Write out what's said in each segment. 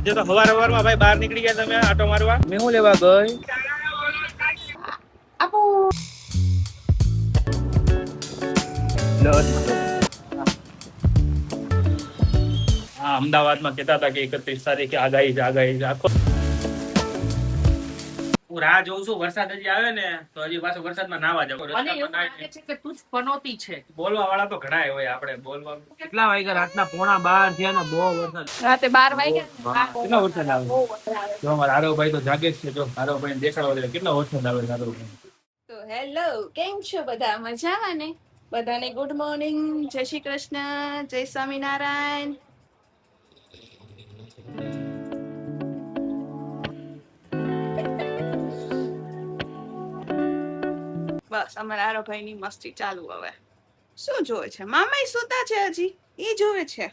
આજે તો હવારમાં ભાઈ બહાર નીકળી ગયા તમે આટો મારવા. મેં હું લેવા ગઈ? આપો હા, અમદાવાદમાં કહેતા હતા કે 31 તારીખે આગાહી છે આખો. હું રાહ જોઉં છું વરસાદ હજી આવે ને તો હજી પાછો વરસાદમાં નાવા જાવ. મને એવું લાગે છે કે તું જ પનોતી છે. બોલવા વાળા તો ઘણાય હોય. આપણે બોલવા કેટલા વાગ્યા? રાતના 11:30 થયા ને બહુ વરસાદ. રાતે 12 વાગ્યા કેટલો વરસાદ આવે? જો અમારા આરવભાઈ તો જાગે જ છે. જો આરવભાઈ દેખાડવા દે કેટલો વરસાદ આવે આરવભાઈ. તો હેલો, કેમ છો બધા? મજામાં ને? બધાને ગુડ મોર્નિંગ, જય શ્રી કૃષ્ણ, જય સ્વામિનારાયણ. બસ અમારા આરોભાઈ ની મસ્તી ચાલુ. હવે શું જોવે છે? મામા સુતા છે હજી? એ જોવે છે?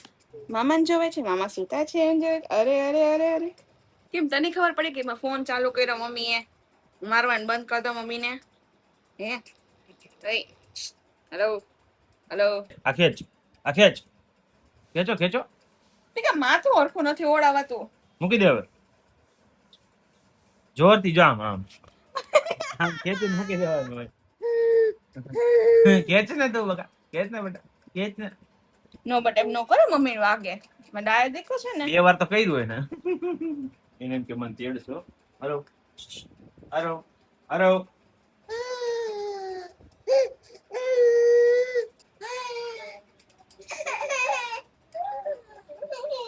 મામાને જોવે છે? મામા સુતા છે એમ જોવે? અરે અરે અરે અરે, કેમ તને ખબર પડી કે મેં ફોન ચાલુ કર્યો મમ્મીએ? મારવાનું બંધ કરી દો મમ્મીને. હે હેલો હેલો, આ ખેંચ ખેંચો ખેંચો. કે માથું હરખું નથી ઓળાવાતું. મૂકી દે હવે. જોરથી જો આમ ખેંચી મૂકી દેવાનું હોય. ખેંચ ને તું બકા, ખેંચ ને બેટા, ખેંચ ને. નો બટ એમ નો કરો મમ્મી વાગે. મેં ડાય દેખો છે ને 2 વાર તો કર્યું હોય ને. એને એમ કે મને તેડશો. હરો હરો હરો.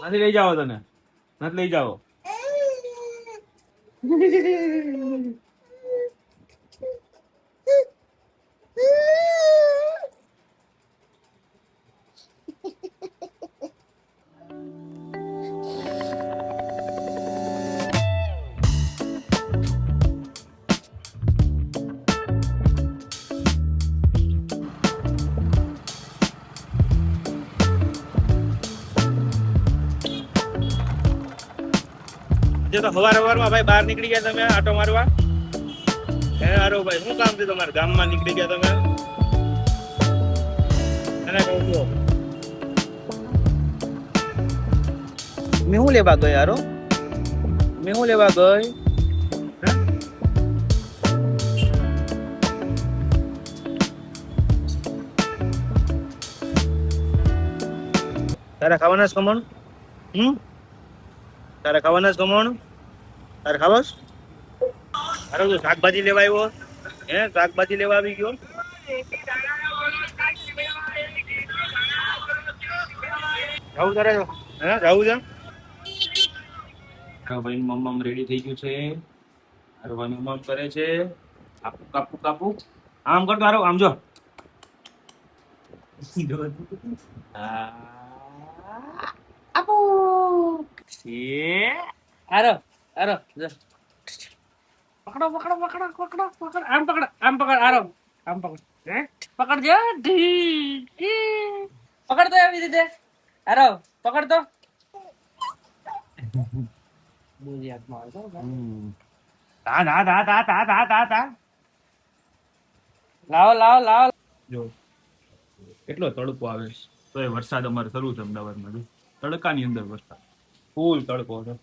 નથી લઈ જાઓ તને, નથી લઈ જાઓ. તો હવારમાં ભાઈ બહાર નીકળી ગયા તમે આટો મારવા. હે હારો ભાઈ, શું કામ છે તમારે? ગામમાં નીકળી ગયા તમે? અને કહો મેં હું લેવા ગઈ હારો? મેં હું લેવા ગઈ? તારે ખાવાના જ ખમણ? તારે ખાવાના જ ખમણ? તારે ખાવાસ? તારો તો શાકભાજી લેવા આવ્યો? હે શાકભાજી લેવા આવી ગયો? જાવું તારે? હે જાવું છે? ભાઈ મમ્મા રેડી થઈ ગયું છે. હરવાનું મમ કરે છે. કાપુ કાપુ કાપુ. આમ કરતો હારો, આમ જો. આપો આરો આરો પકડો પકડો પકડો પકડો પકડ. આમ પકડ, આમ પકડ આરો, આમ પકડ. હે પકડજો. પકડ તો એવી રીતે આરો પકડ તો. તા તા તા તા તા તા તા તા. લાવો લાવો લાવો. જો કેટલો તડકો આવે છે તો એ વરસાદ અમારે શરૂ છે અમદાવાદમાં. તડકાની અંદર વરસાદ, ફૂલ તડકો છે.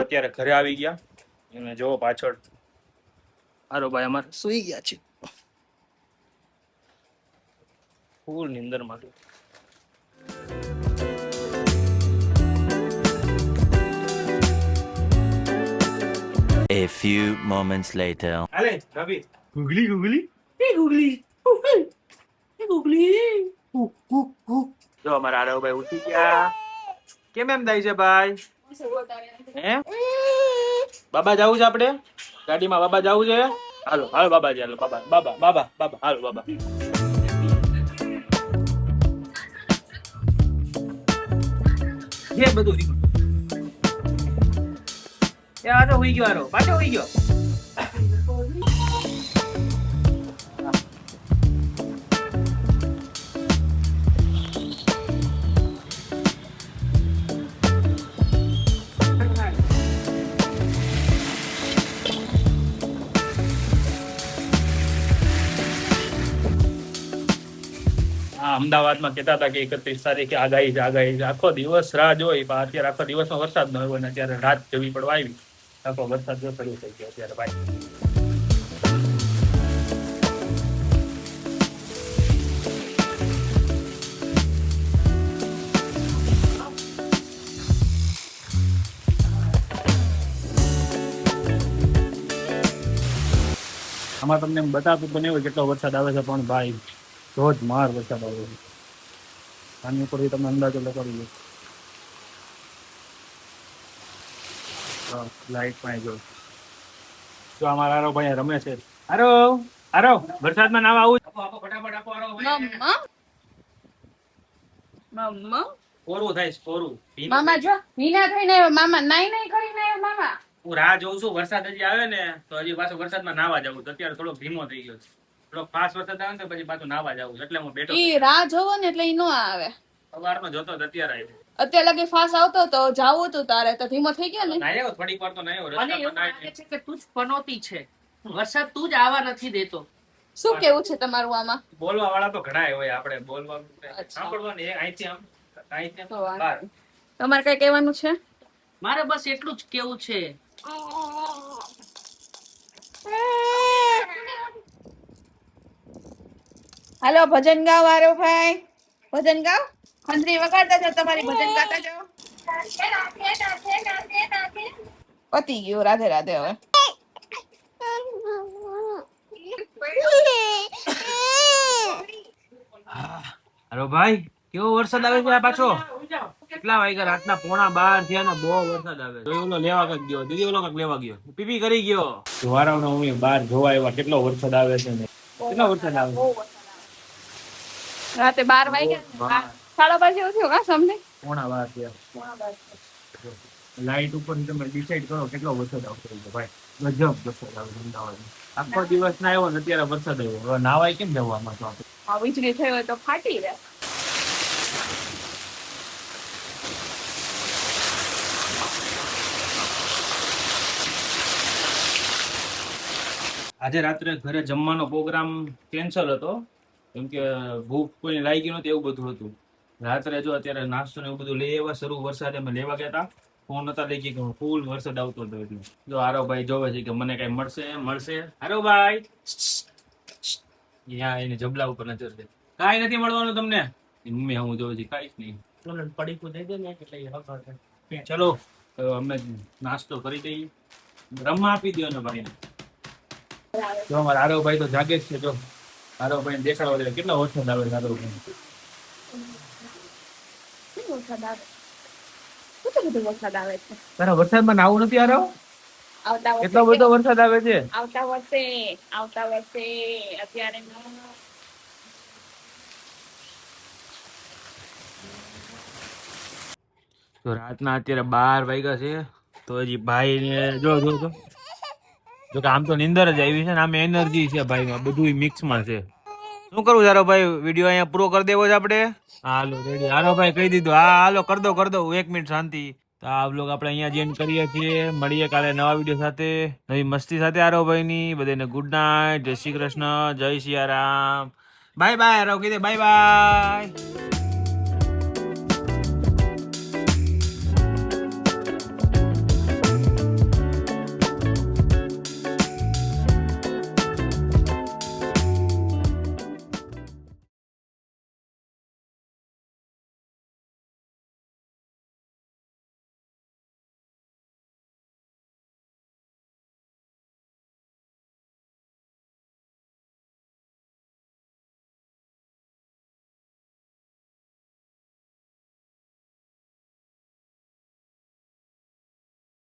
અત્યારે ઘરે આવી ગયા અને જો પાછળ હારો ભાઈ અમારે સુઈ ગયા છે ફૂલ નીંદર માં. A few moments later. અલે રવિ, ગુગલી ગુગલી એ ગુગલી એ ગુગલી. જો અમારા હારો ભાઈ ઉઠી ગયા. કેમ એમ થાય છે ભાઈ? હે બાબા જાવું છે આપણે ગાડીમાં? બાબા જાવું છે? હાલો હાલો બાબાજી, હાલો બાબા બાબા બાબા બાબા હાલો બાબા. જે બધું એ આરો હોઈ ગયો, આરો પાછો હોઈ ગયો. હા, અમદાવાદમાં કહેતા હતા કે 31 તારીખે આગાહી છે, આગાહી છે. આખો દિવસ રાહ જોઈ, પણ અત્યારે આખો દિવસમાં વરસાદ ન આવ્યો, અને અત્યારે રાત જેવી પડવા આવી, આખો વરસાદ જો શરૂ થઈ ગયો અત્યારે ભાઈ. આમાં તમને એમ બતાવતું પણ એવું કેટલો વરસાદ આવે છે, પણ ભાઈ ધોધમાર વરસાદ આવે છે. આની ઉપરથી તમે અંદાજો લગાડી લો. લાઈટ પણ જો અમારા આરો ભાઈ રમે છે. આરો આરો વરસાદમાં નાવા આવું? આપો ફટાફટ આપો આરો ભાઈ. મમ્મા મમ્મા કોરું થાય છે, કોરું. મામા જો ભીના થઈને આવ્યો મામા, નાઈ કરીને આવ્યો મામા. હું રાહ જોઉં છું, વરસાદ હજી આવે ને તો હજી પાછો વરસાદમાં નાવા જવું. તો અત્યારે થોડો ધીમો થઈ ગયો છે. થોડો ફાસ્ટ વરસાદ આવે ને તો પછી પાછું નાવા જવું, એટલે હું બેઠો. ઈ રાહ જોવો ને એટલે ઈ નો આવે. સવારનો જોતો તો અત્યારે આવ્યો. અત્યારે લગી ફાસ આવતો તો જાવું હતું તારે તો ધીમો થઈ ગયો ને. નાયો થોડીક વાર તો નાયો. મને રસ્તામાં એવું નાય લાગે છે કે તું જ પનોતી છે. વરસાદ તું જ આવા નથી દેતો. શું કેવું છે તમારું આમાં? બોલવા વાળા તો ઘણા હોય, આપણે બોલવાનું અચ્છા. સાંભળવાનું અહીંથી આમ અહીંથી તો આમ વાંધો બહાર. નહીં. તમારે કઈ કહેવાનું છે? મારે બસ એટલું જ કેવું છે. હાલો ભજન ગાઓ આરો ભાઈ, ભજન ગાઓ. ખંજરી વગાડતા જાઓ, તમારી ભજન ગાતા જાઓ. પતી ગયું, રાધે રાધે. હવે હાલો ભાઈ, કેવો વરસાદ આવે છે આ પાછો? કેટલા વાગ્યા? રાતના 11:15 થયા ને બહુ વરસાદ આવે. જોઈ ઓલો લેવા કઈ ગયો, દીદી ઓલો કઈક લેવા ગયો, પીપી કરી ગયો. વારાવનો હું બહાર જોવા આવ્યા, કેટલો વરસાદ આવે છે ને. કેટલો વરસાદ આવે છે? રાતે 12 વાગ્યા, 12:30 જેવું થયું કા સમથિંગ. 11:15 થયા. લાઈટ ઉપર તમે ડિસાઈડ કરો કેટલો વરસાદ આવતો હોય છે ભાઈ. ગજબ વરસાદ આવે છે અમદાવાદમાં. આખો દિવસ ના આવ્યો ને અત્યારે વરસાદ આવ્યો. હવે નાવાય કેમ જવામાં તો આપણે? આ વીજળી થઈ હોય તો ફાટી રહે. આજે રાત્રે ઘરે જમવાનો પ્રોગ્રામ કેન્સલ હતો, કેમ કે ભૂખ કોઈને લાગી નહોતી, એવું બધું હતું. રાત્રે જો અત્યારે નાસ્તો ને એવું બધું લઈ આવ્યા, શરૂ વરસાદ અમે લેવા ગયા હતા, ફોન નતા લઈ ગઈ કે ફૂલ વરસાદ આવતો હતો. એટલે જો આરો ભાઈ જોવે છે કે મને કઈ મળશે. આરો ભાઈ ત્યાં એને જબલા ઉપર નજર દે. કાંઈ નથી મળવાનું તમને. મમ્મી હું જોવે છે કાંઈ જ નહીં. પડીકું દઈ દે ને એટલે ચલો તો અમે નાસ્તો કરી દઈએ, રમવા આપી દો ને ભાઈને. જો અમારા આરવ ભાઈ તો જાગે જ છે. જો આરવ ભાઈ દેખાડવા દે કેટલો વરસાદ આવે છે. આરવ ભાઈ વરસાદ આવે, કેટલો બધો વરસાદ આવે છે. તારા વરસાદમાં નાવું નથી આરવ? આવતા વર્ષે એટલો બધો વરસાદ આવે છે. આવતા વર્ષે અત્યારે ન. તો રાતના અત્યારે 12 વાગ્યા છે, તો હજી ભાઈ ને જો કે આમ તો નીંદર જ આવી છે ને આમ એનર્જી છે ભાઈમાં, બધું મિક્સમાં છે. શું કરવું તારો ભાઈ? વિડીયો અહીંયા પૂરો કરી દેવો છે આપણે? હાલો રેડી. હાલો ભાઈ કહી દીધું. હા હાલો કર દો 1 મિનિટ શાંતિ. તો આ વ્લોગ આપણે અહીંયા જ એન્ડ કરીએ છીએ. મળીએ કાલે નવા વિડીયો સાથે, નવી મસ્તી સાથે આરવ ભાઈની. બધાને ગુડ નાઇટ, જય શ્રી કૃષ્ણ, જય સિયારામ. બાય બાય આરવ, કહી દે બાય બાય.